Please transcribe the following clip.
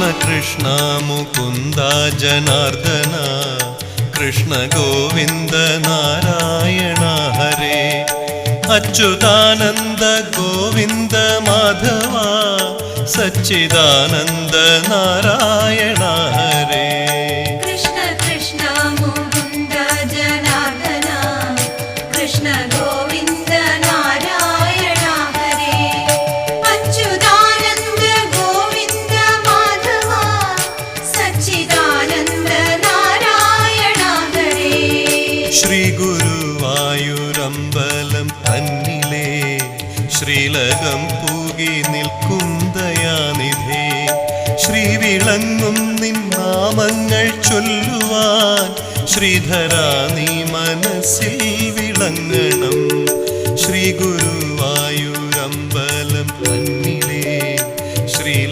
കൃഷ്ണ കൃഷ്ണ മുകുന്ദ ജനാർദ്ദന കൃഷ്ണ ഗോവിന്ദ നാരായണ ഹരേ അച്യുതാനന്ദ ഗോവിന്ദ മാധവ സച്ചിദാനന്ദ നാരായണ ഹരേ കൃഷ്ണ കൃഷ്ണ മുകുന്ദ ജനാർദ്ദന കൃഷ്ണ ഗോവിന്ദ നാരായണ ഹരേ അച്യുതാനന്ദ ഗോവിന്ദ മാധവ സച്ചിദാനന്ദ നാരായണ ഹരേ ശ്രീ ഗുരുവായൂരമ്പലം തന്നിലേ ശ്രീലകം പൂകി നിൽക്കും ദയാനിധേ ശ്രീ വിളങ്ങും നിൻ നാമങ്ങൾ ചൊല്ലുവാൻ ശ്രീധരാ നീ മനസ്സിൽ വിളങ്ങണം ശ്രീ ഗുരു